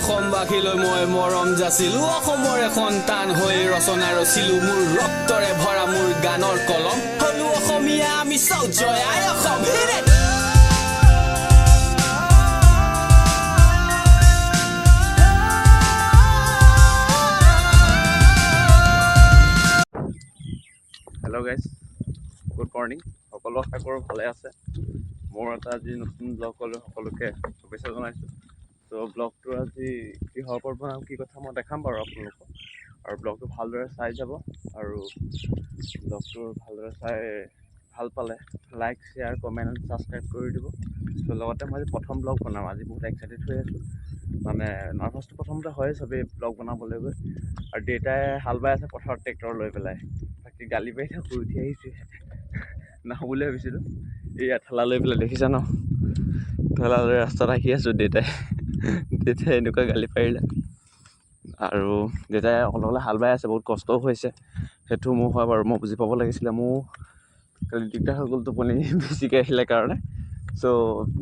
অসমবাসীলৈ মই মৰম যাচিলো অসমৰে সন্তান হৈ ৰচনা ৰচিলো মোৰ ৰক্তৰে ভৰা মোৰ গানৰ কলম হলো অসমীয়া আমি চৌ জয় আই Assam Hello guys, good morning. সকলো আশা কৰোঁ ভালে আছে। মোৰ এটা আজি নতুন ব্লগ হ'লে সকলোকে শুভেচ্ছা জনাইছোঁ। তো ব্লগটো আজি কিহৰ ওপৰত বনাম কি কথা মই দেখাম বাৰু আপোনালোকক। আৰু ব্লগটো ভালদৰে চাই যাব আৰু ব্লগটো ভালদৰে চাই ভাল পালে লাইক শ্বেয়াৰ কমেণ্ট ছাবস্ক্ৰাইব কৰি দিব। তো লগতে মই আজি প্ৰথম ব্লগ বনাম, আজি বহুত এক্সাইটেড হৈ আছোঁ। মানে নাৰ্ভাছটো প্ৰথমতে হয় চবেই ব্লগ বনাবলৈ গৈ, আৰু দেউতাই হাল বাই আছে পথাৰত ট্ৰেক্টৰ লৈ পেলাই। বাকী গালি পাৰি শুই উঠি আহিছোঁ নাহোঁ বুলি ভাবিছিলোঁ। এইয়া ঠেলা লৈ পেলাই দেখিছা ন, ঠেলা লৈ ৰাস্তাত আহি আছোঁ। দেউতাই এনেকুৱা গালি পাৰিলে। আৰু দেউতাই অকলে অকলে হাল বাই আছে, বহুত কষ্টও হৈছে। সেইটো মোৰ হয় বাৰু, মই বুজি পাব লাগিছিলে। মোৰ কালি দিগদাৰ হৈ গ'ল টোপনি বেছিকৈ আহিলে কাৰণে। চ'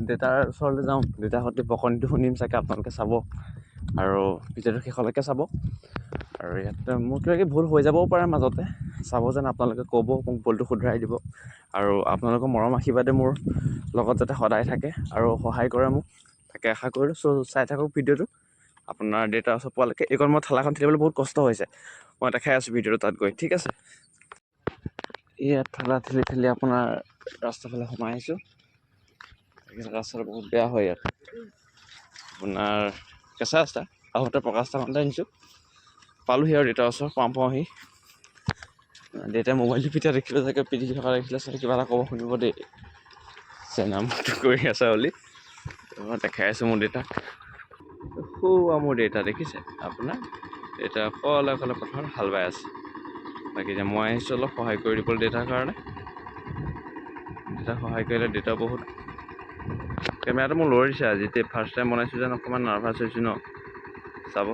দেউতাৰ ওচৰলৈ যাওঁ, দেউতাৰ সৈতে বকনিটো শুনিম চাগে, আপোনালোকে চাব আৰু ভিডিঅ'টো শেষলৈকে চাব। আৰু ইয়াত মোৰ কিবা কিবি ভুল হৈ যাবও পাৰে মাজতে, চাব যেন আপোনালোকে ক'ব, মোক ভুলটো শুধৰাই দিব। আৰু আপোনালোকৰ মৰম আশীৰ্বাদে মোৰ লগত যাতে সদায় থাকে আৰু সহায় কৰে মোক, তাকে আশা কৰিলোঁ। চ' চাই থাকক ভিডিঅ'টো আপোনাৰ দেউতাৰ ওচৰ পোৱালৈকে। এইকণ মই ঠেলাখন ঠেলিবলৈ বহুত কষ্ট হৈছে, মই দেখাই আছোঁ ভিডিঅ'টো তাত গৈ, ঠিক আছে। ইয়াত ঠেলা ঠেলি ঠেলি আপোনাৰ ৰাস্তাৰ ফালে সোমাই আহিছোঁ। ৰাস্তাটো বহুত বেয়া হয় ইয়াত, আপোনাৰ কেঁচা ৰাস্তা। আহোঁতে পকা ৰাস্তাখনতে আনিছোঁ, পালোঁহি আৰু দেউতাৰ ওচৰ পাওঁহি। দেউতাই মোবাইল টিপি দেখিলে চাগে, পিটিকি থকা দেখিলে চাগে কিবা এটা ক'ব, শুনিব দেই চেনামটো কৰি আছে বুলি। মই দেখাই আছোঁ মোৰ দেউতাক। মোৰ দেউতা দেখিছে আপোনাৰ, দেউতা অকলে অকলে পথাৰত হাল বাই আছে। বাকী এতিয়া মই আহিছোঁ অলপ সহায় কৰি দিবলৈ দেউতাৰ কাৰণে। দেউতাক সহায় কৰিলে দেউতা বহুত, কেমেৰাটো মোৰ লৈ দিছে আজি, ফাৰ্ষ্ট টাইম বনাইছোঁ যেন অকণমান নাৰ্ভাছ হৈছোঁ ন, চাব।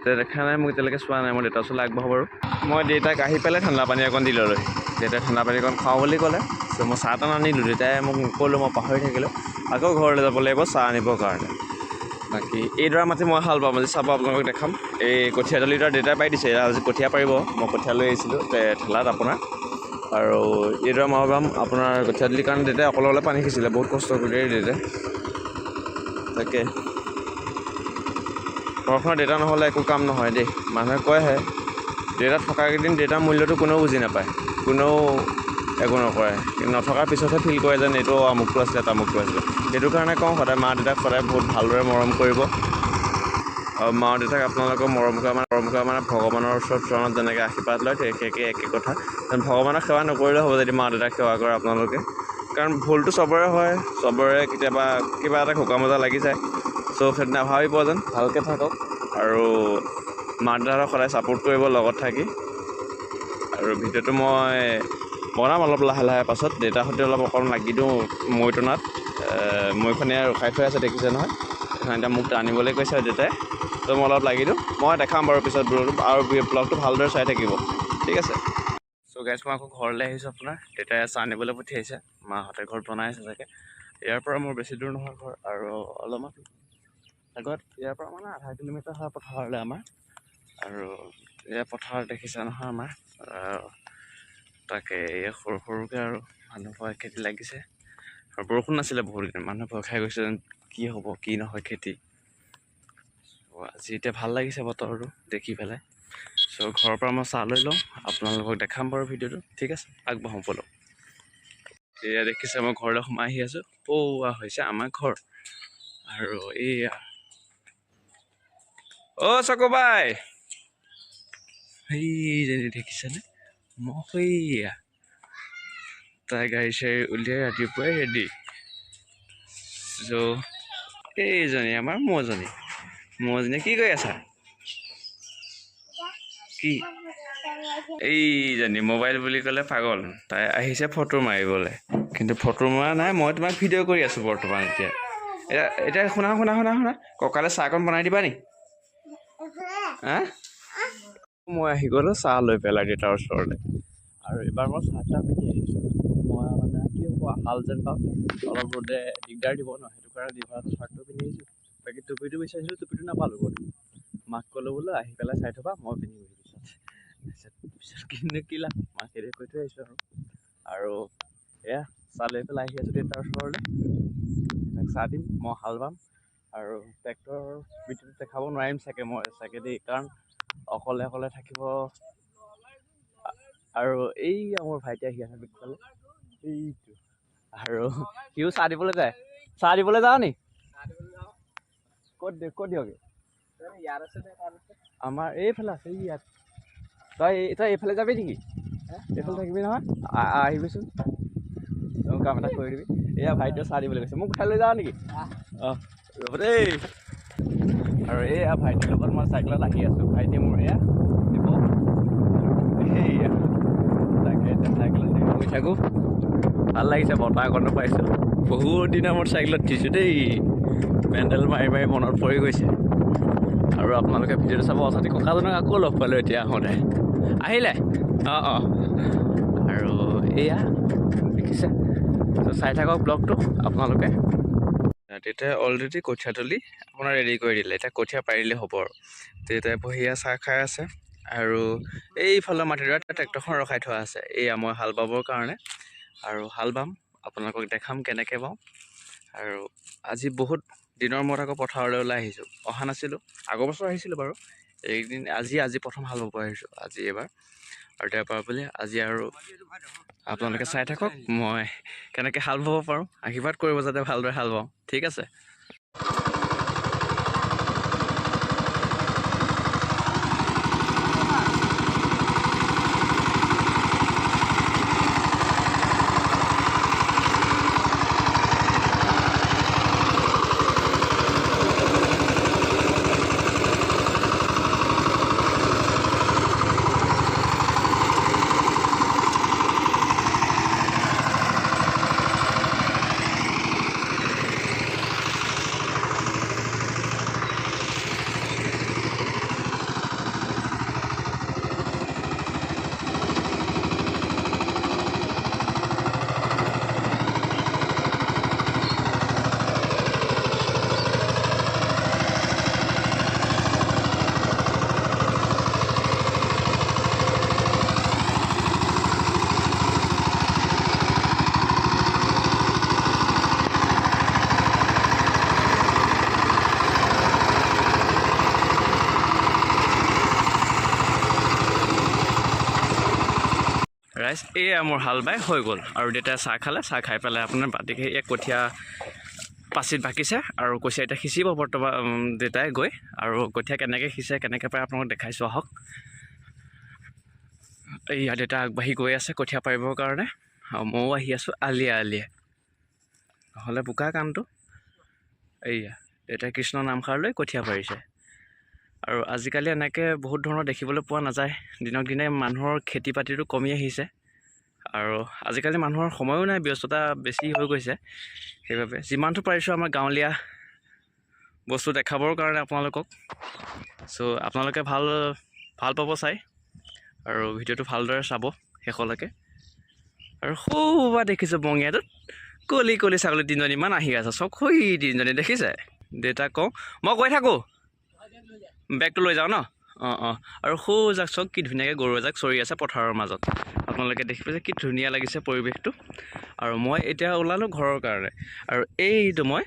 দেখা নাই মোক এতিয়ালৈকে, চোৱা নাই। মই দেউতাৰ ওচৰলৈ আগবঢ়াব বাৰু। মই দেউতাক আহি পেলাই ঠাণ্ডা পানী অকণ দি ল'লোঁ। দেউতাই ঠাণ্ডা পানী অকণ খাওঁ বুলি ক'লে। ত' মই চাহ তাহ নানিলোঁ, দেউতাই মোক নক'লোঁ, মই পাহৰি থাকিলোঁ। আকৌ ঘৰলৈ যাব লাগিব চাহ আনিবৰ কাৰণে। বাকী এইডৰা মাটি মই হাল বাম আজি, চাব আপোনালোকক দেখাম। এই কঠীয়াতলিডৰা দেউতাই পাৰি দিছে, আজি কঠীয়া পাৰিব। মই কঠীয়া লৈ আহিছিলোঁ ঠেলাত আপোনাৰ। আৰু এইডৰা মই বাম আপোনাৰ কঠীয়াতলিৰ কাৰণে দেউতাই অকলে অকলে পানী সিঁচিলে, বহুত কষ্ট কৰিলে দেউতাই। তাকে ঘৰখনৰ দেউতা নহ'লে একো কাম নহয় দেই। মানুহে কয়হে দেউতা থকাকেইদিন দেউতাৰ মূল্যটো কোনেও বুজি নাপায়, কোনেও একো নকৰে, কিন্তু নথকাৰ পিছতহে ফিল কৰে যেন এইটো আমুকটো আছিলে তামুকটো আছিলে। সেইটো কাৰণে কওঁ, সদায় মা দেউতাক সদায় বহুত ভালদৰে মৰম কৰিব। আৰু মা দেউতাক আপোনালোকৰ মৰম কৰা মানে ভগৱানৰ ওচৰত চৰণত যেনেকৈ আশীৰ্বাদ লয়, একে কথা। ভগৱানক সেৱা নকৰিলেও হ'ব যদি মা দেউতাক সেৱা কৰে আপোনালোকে। কাৰণ ভুলটো চবৰে হয়, চবৰে কেতিয়াবা কিবা এটা খোকা মোজা লাগি যায়। চ' সেইটো নাভাবিব যেন, ভালকৈ থাকক আৰু মা দেউতাহঁতক সদায় ছাপোৰ্ট কৰিব লগত থাকি। আৰু ভিডিঅ'টো মই বনাম অলপ লাহে লাহে পাছত, দেউতাৰ সৈতে অলপ অকণ লাগি দিওঁ মৈ টনাত। মৈখনে ৰখাই থৈ আছে দেখিছে নহয়, এখন এতিয়া মোক টানিবলৈ কৈছে দেউতাই। ত' মই অলপ লাগি দিওঁ, মই দেখাম বাৰু পিছত আৰু ব্লগটো ভালদৰে চাই থাকিব, ঠিক আছে। চ' গাইজ মই আকৌ ঘৰলৈ আহিছোঁ আপোনাৰ, দেউতাই চাহ আনিবলৈ পঠিয়াইছে, মাহঁতে ঘৰত বনাই আছে চাগে। ইয়াৰ পৰা মোৰ বেছি দূৰ নহয় ঘৰ, আৰু অলপমান আগত ইয়াৰ পৰা মানে আধা কিলোমিটাৰ হয় পথাৰলৈ আমাৰ। আৰু এয়া পথাৰ দেখিছে নহয় আমাৰ, তাকে এই সৰু সৰুকৈ আৰু মানুহবোৰে খেতি লাগিছে। আৰু বৰষুণ নাছিলে বহুত দিন, মানুহে ভয় খাই গৈছে যেন কি হ'ব কি নহয় খেতি। আজি এতিয়া ভাল লাগিছে বতৰটো দেখি পেলাই। চ' ঘৰৰ পৰা মই চাহ লৈ লওঁ, আপোনালোকক দেখাম বাৰু ভিডিঅ'টো, ঠিক আছে, আগবঢ়াওঁ ব'লক। এয়া দেখিছে মই ঘৰলৈ সোমাই আহি আছোঁ, হৈছে আমাৰ ঘৰ। আৰু এইয়া চকুবাই, সেইজনী দেখিছেনে, সেইয়া তাই গাড়ী চাড়ী উলিয়াই ৰাতিপুৱাই ৰেডি। চ' এইজনী আমাৰ মৌজনী কি কৰি আছা? কি এইজনী মোবাইল বুলি ক'লে পাগল, তাই আহিছে ফটো মাৰিবলৈ, কিন্তু ফটো মৰা নাই, মই তোমাক ভিডিঅ' কৰি আছোঁ বৰ্তমান। এতিয়া শুনা ককালে চাহ অকণ বনাই দিবা নি? মই আহি গ'লোঁ চাহ লৈ পেলাই দেউতাৰ ওচৰলৈ। আৰু এইবাৰ মই চাহ পিন্ধি আহিছোঁ, মই মানে কি হ'ব হাল যেন পাওঁ অলপ ৰ'দে দিগদাৰ দিব ন সেইটো কাৰণে লিভাৰটো চাৰ্টটো পিন্ধি আহিছোঁ বাকী টুপিটো বিচাৰিছিলোঁ টুপিটো নাপালোঁ ক'তো মাক ক'লোঁ বোলো আহি পেলাই চাই থবা মই পিন্ধি গৈছোঁ পিছত কিনো কি লাভ মাক হেৰি কৈ থৈ আহিছোঁ আৰু এয়া চাহ লৈ পেলাই আহি আছোঁ দেউতাৰ ওচৰলৈ তাক চাহ দিম মই হাল বাম আৰু ট্ৰেক্টৰ ভিডিঅ'টো দেখাব নোৱাৰিম চাগে দেই কাৰণ অকলে থাকিব আৰু এই মোৰ ভাইটি আহি আছে পিছফালে এইটো আৰু সিও চাহ দিবলৈ যাওঁ নি ক'ত দিয়গে আমাৰ এইফালে আছে ইয়াত তই এইফালে যাবি নেকি এইফালে থাকিবি নহয় আহিবিচোন কাম এটা কৰি দিবি এয়া ভাইটিয়ে চাহ দিবলৈ কৈছে মোক উঠাই লৈ যাওঁ নেকি অঁ ৰ'ব দেই আৰু এয়া ভাইটিৰ লগত মই চাইকেলত আহি আছোঁ ভাইটিয়ে মোৰ এয়া দিব এইয়া তাকে এতিয়া চাইকেলত গৈ থাকোঁ ভাল লাগিছে বতাহ অকণো পাইছোঁ বহুত দিনৰ মূৰত চাইকেলত উঠিছোঁ দেই পেণ্ডেল মাৰি মনত পৰি গৈছে আৰু আপোনালোকে ভিডিঅ'টো চাব অজাতি ককাজনক আকৌ লগ পালোঁ এতিয়া আহোঁতে আহিলে অঁ আৰু এয়া দেখিছে চাই থাকক ব্লগটো আপোনালোকে তেতিয়া অলৰেডি কঠীয়াতলি আপোনাৰ ৰেডি কৰি দিলে এতিয়া কঠীয়া পাৰিলে হ'ব আৰু তেতিয়া বহিয়া চাহ খাই আছে আৰু এইফালৰ মাটিডৰাত ট্ৰেক্টৰখন ৰখাই থোৱা আছে এয়া মই হাল বাবৰ কাৰণে আৰু হাল বাম আপোনালোকক দেখাম কেনেকৈ বাওঁ আৰু আজি বহুত দিনৰ মূৰত আকৌ পথাৰলৈ ওলাই আহিছোঁ অহা নাছিলোঁ আগৰ বছৰ আহিছিলোঁ বাৰু এইদিন আজি প্ৰথম হাল বাব আহিছোঁ আজি এবাৰ আৰু তাৰপৰা বুলি আজি আৰু আপোনালোকে চাই থাকক মই কেনেকৈ হাল বাব পাৰোঁ আশীৰ্বাদ কৰিব যাতে ভালদৰে হাল বাওঁ ঠিক আছে ৰাইজ এয়া মোৰ হাল বাই হৈ গ'ল আৰু দেউতাই চাহ খালে চাহ খাই পেলাই আপোনাৰ বাতিকে এক কঠীয়া পাচিত বাকিছে আৰু কঠীয়া এতিয়া সিঁচিব বৰ্তমান দেউতাই গৈ আৰু কঠীয়া কেনেকৈ সিঁচে কেনেকৈ পায় আপোনালোকক দেখাইছোঁ আহক এয়া দেউতা আগবাঢ়ি গৈ আছে কঠীয়া পাৰিবৰ কাৰণে আৰু ময়ো আহি আছোঁ আলিয়ে নহ'লে বোকা কামটো এয়া দেউতাই কৃষ্ণ নামষাৰ লৈ কঠীয়া পাৰিছে আৰু আজিকালি এনেকৈ বহুত ধৰণৰ দেখিবলৈ পোৱা নাযায় দিনক দিনে মানুহৰ খেতি বাতিটো কমি আহিছে আৰু আজিকালি মানুহৰ সময়ো নাই ব্যস্ততা বেছি হৈ গৈছে সেইবাবে যিমানটো পাৰিছোঁ আমাৰ গাঁৱলীয়া বস্তু দেখাবৰ কাৰণে আপোনালোকক চ' আপোনালোকে ভাল পাব চাই আৰু ভিডিঅ'টো ভালদৰে চাব শেষলৈকে আৰু সৌবা দেখিছোঁ বঙিয়াটোত কলি ছাগলী তিনিজনীমান আহি আছে চব সৈ তিনিজনী দেখিছে দেউতাক কওঁ মই কৈ থাকোঁ বেগটো লৈ যাওঁ ন অঁ আৰু যাক চক কি ধুনীয়াকৈ গৰু এজাক চৰি আছে পথাৰৰ মাজত আপোনালোকে দেখিব যে কি ধুনীয়া লাগিছে পৰিৱেশটো আৰু মই এতিয়া ওলালোঁ ঘৰৰ কাৰণে আৰু এইটো মই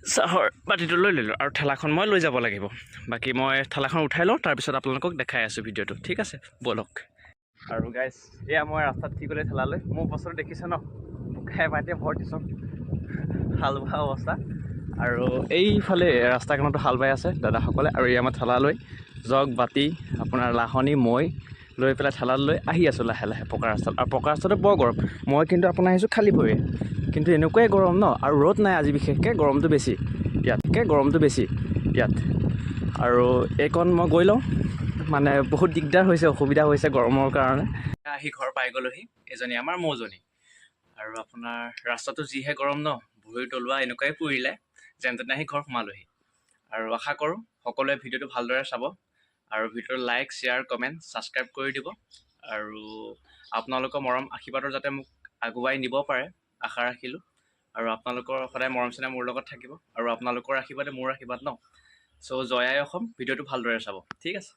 চাহৰ বাতিটো লৈ ল'লোঁ আৰু ঠেলাখন মই লৈ যাব লাগিব বাকী মই ঠেলাখন উঠাই লওঁ তাৰপিছত আপোনালোকক দেখাই আছোঁ ভিডিঅ'টো ঠিক আছে ব'লক আৰু গাইজ এয়া মই ৰাস্তাত ঠিক হ'লে ঠেলালৈ মোৰ বছৰটো দেখিছে ন বোকাই মাটিয়ে ভৰ্তি চব হাল বোৱা অৱস্থা আৰু এইফালে ৰাস্তাখনতো হাল বাই আছে দাদাসকলে আৰু এই আমাৰ ঠেলালৈ জগ বাতি আপোনাৰ লাহনি মৈ লৈ পেলাই ঠেলাত লৈ আহি আছোঁ লাহে পকা ৰাস্তাত আৰু পকা ৰাস্তাটো বৰ গৰম মই কিন্তু আপোনাৰ আহিছোঁ খালী ভৰিৰে কিন্তু এনেকুৱাই গৰম ন আৰু ৰ'দ নাই আজি বিশেষকৈ গৰমটো বেছি ইয়াত আৰু এইকণ মই গৈ লওঁ মানে বহুত দিগদাৰ হৈছে অসুবিধা হৈছে গৰমৰ কাৰণে আহি ঘৰ পাই গ'লোহি এজনী আমাৰ মৌজনী আৰু আপোনাৰ ৰাস্তাটো যিহে গৰম ন ভৰি তলুৱা এনেকুৱাই পৰিলে যেন তেনে আহি ঘৰ সোমালোহি আৰু আশা কৰোঁ সকলোৱে ভিডিঅ'টো ভালদৰে চাব আৰু ভিডিঅ'টো লাইক শ্বেয়াৰ কমেণ্ট ছাবস্ক্ৰাইব কৰি দিব আৰু আপোনালোকৰ মৰম আশীৰ্বাদৰ যাতে মোক আগুৱাই নিব পাৰে আশা ৰাখিলোঁ আৰু আপোনালোকৰ সদায় মৰম চেনেহ মোৰ লগত থাকিব আৰু আপোনালোকৰ আশীৰ্বাদে মোৰ আশীৰ্বাদ ন চ' জয় আই অসম ভিডিঅ'টো ভালদৰে চাব ঠিক আছে